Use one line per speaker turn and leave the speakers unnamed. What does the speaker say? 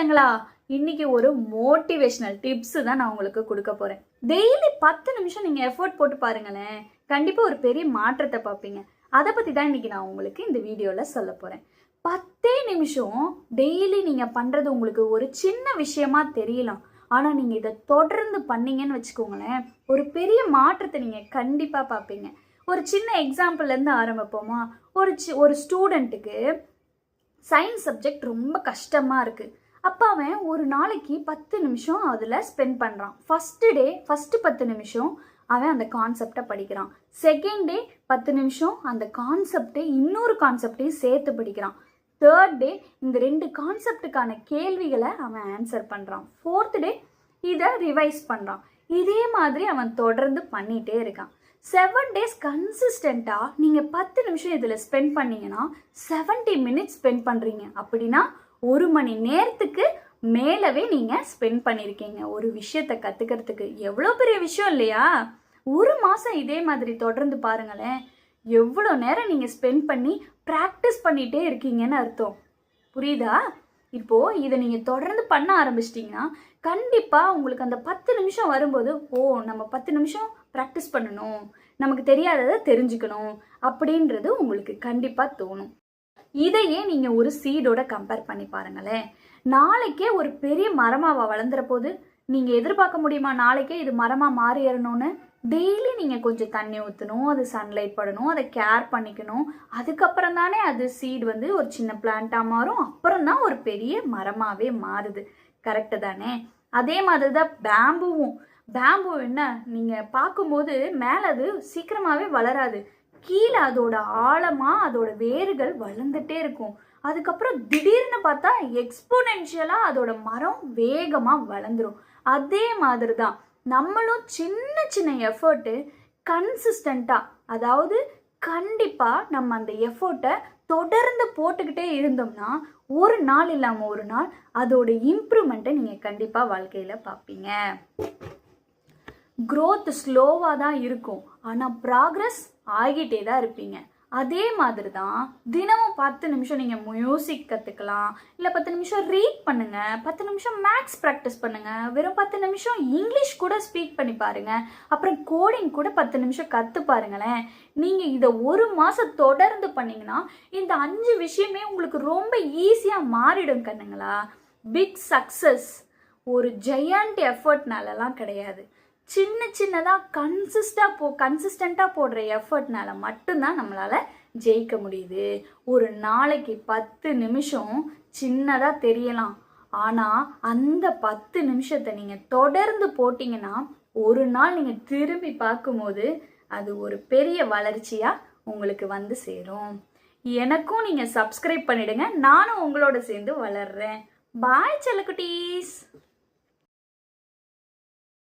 இல்லைங்களா? இன்னைக்கு ஒரு மோட்டிவேஷனல் டிப்ஸ் தான் நான் உங்களுக்கு கொடுக்க போறேன். டெய்லி 10 நிமிஷம் நீங்க எஃபோர்ட் போட்டு பாருங்களேன், கண்டிப்பா ஒரு பெரிய மாற்றத்தை பார்ப்பீங்க. அதை பத்தி தான் இன்னைக்கு நான் உங்களுக்கு இந்த வீடியோல சொல்ல போறேன். 10 நிமிஷம் டெய்லி நீங்க பண்றது உங்களுக்கு ஒரு சின்ன விஷயமா தெரியலாம். ஆனா நீங்க இதை தொடர்ந்து பண்ணீங்கன்னு வச்சுக்கோங்களேன், ஒரு பெரிய மாற்றத்தை நீங்க கண்டிப்பா பார்ப்பீங்க. ஒரு சின்ன எக்ஸாம்பிள்ல இருந்து ஆரம்பிப்போமா? ஒரு ஸ்டூடெண்ட்டுக்கு சயின்ஸ் சப்ஜெக்ட் ரொம்ப கஷ்டமா இருக்கு. அப்போ அவன் ஒரு நாளைக்கு 10 நிமிஷம் அதில் ஸ்பெண்ட் பண்ணுறான். ஃபஸ்ட்டு 10 நிமிஷம் அவன் அந்த கான்செப்டை படிக்கிறான். செகண்ட் டே 10 நிமிஷம் அந்த கான்செப்டை இன்னொரு கான்செப்டையும் சேர்த்து படிக்கிறான். தேர்ட் டே இந்த 2 கான்செப்டுக்கான கேள்விகளை அவன் ஆன்சர் பண்ணுறான். ஃபோர்த் டே இதை ரிவைஸ் பண்ணுறான். இதே மாதிரி அவன் தொடர்ந்து பண்ணிகிட்டே இருக்கான். 7 days கன்சிஸ்டண்ட்டாக நீங்கள் 10 நிமிஷம் இதில் ஸ்பெண்ட் பண்ணீங்கன்னா 70 minutes ஸ்பெண்ட் பண்ணுறீங்க. அப்படின்னா 1 மணி நேரத்துக்கு மேலவே நீங்கள் ஸ்பெண்ட் பண்ணியிருக்கீங்க ஒரு விஷயத்தை கற்றுக்கிறதுக்கு. எவ்வளோ பெரிய விஷயம் இல்லையா? ஒரு மாதம் இதே மாதிரி தொடர்ந்து பாருங்களேன், எவ்வளோ நேரம் நீங்கள் ஸ்பெண்ட் பண்ணி ப்ராக்டிஸ் பண்ணிகிட்டே இருக்கீங்கன்னு அர்த்தம். புரியுதா? இப்போது இதை நீங்கள் தொடர்ந்து பண்ண ஆரம்பிச்சிட்டிங்கன்னா கண்டிப்பாக உங்களுக்கு அந்த 10 நிமிஷம் வரும்போது, நம்ம 10 நிமிஷம் ப்ராக்டிஸ் பண்ணணும், நமக்கு தெரியாததை தெரிஞ்சுக்கணும் அப்படின்றது உங்களுக்கு கண்டிப்பாக தோணும். இதையே நீங்கள் ஒரு சீடோட கம்பேர் பண்ணி பாருங்களேன். நாளைக்கே ஒரு பெரிய மரமாக வளர்ந்துற போது நீங்கள் எதிர்பார்க்க முடியுமா நாளைக்கே இது மரமாக மாறி ஏறணும்னு? டெய்லி நீங்கள் கொஞ்சம் தண்ணி ஊற்றணும், அது சன்லைட் படணும், அதை கேர் பண்ணிக்கணும். அதுக்கப்புறம் தானே அது சீட் ஒரு சின்ன பிளான்ட்டாக மாறும், அப்புறம் தான் ஒரு பெரிய மரமாகவே மாறுது. கரெக்டு தானே? அதே மாதிரி தான் பேம்பு என்ன, நீங்கள் பார்க்கும்போது மேலே அது சீக்கிரமாகவே வளராது. கீழே அதோட ஆழமாக அதோட வேர்கள் வளர்ந்துட்டே இருக்கும். அதுக்கப்புறம் திடீர்னு பார்த்தா எக்ஸ்போனென்ஷியலாக அதோட மரம் வேகமாக வளர்ந்துடும். அதே மாதிரி தான் நம்மளும் சின்ன சின்ன எஃபர்ட்டு கன்சிஸ்டண்ட்டாக, அதாவது கண்டிப்பாக நம்ம அந்த எஃபர்ட்டை தொடர்ந்து போட்டுக்கிட்டே இருந்தோம்னா ஒரு நாள் இல்லாமல் ஒரு நாள் அதோட இம்ப்ரூவ்மெண்ட்டை நீங்கள் கண்டிப்பாக வாழ்க்கையில் பார்ப்பீங்க. க்ரோத் ஸ்லோவாக தான் இருக்கும், ஆனால் ப்ராக்ரஸ் ஆகிட்டே தான் இருப்பீங்க. அதே மாதிரி தான் தினமும் 10 நிமிஷம் நீங்கள் மியூசிக் கற்றுக்கலாம், இல்லை 10 நிமிஷம் ரீட் பண்ணுங்கள், 10 நிமிஷம் மேக்ஸ் ப்ராக்டிஸ் பண்ணுங்கள், வெறும் 10 நிமிஷம் இங்கிலீஷ் கூட ஸ்பீக் பண்ணி பாருங்கள், அப்புறம் கோடிங் கூட 10 நிமிஷம் கற்று பாருங்களேன். நீங்கள் இதை ஒரு மாதம் தொடர்ந்து பண்ணிங்கன்னா இந்த 5 விஷயமே உங்களுக்கு ரொம்ப ஈஸியாக மாறிடும் கண்ணுங்களா. பிக் சக்ஸஸ் ஒரு ஜெயண்ட் எஃபர்ட்னாலலாம் கிடையாது, சின்னதாக கன்சிஸ்டண்ட்டாக போடுற எஃபர்ட்னால மட்டும்தான் நம்மளால் ஜெயிக்க முடியுது. ஒரு நாளைக்கு 10 நிமிஷம் சின்னதாக தெரியலாம், ஆனால் அந்த 10 நிமிஷத்தை நீங்கள் தொடர்ந்து போட்டிங்கன்னா ஒரு நாள் நீங்கள் திரும்பி பார்க்கும்போது அது ஒரு பெரிய வளர்ச்சியாக உங்களுக்கு சேரும். எனக்கும் நீங்கள் சப்ஸ்கிரைப் பண்ணிடுங்க, நானும் உங்களோட சேர்ந்து வளர்றேன். பாய் செல்லக்குட்டீஸ்.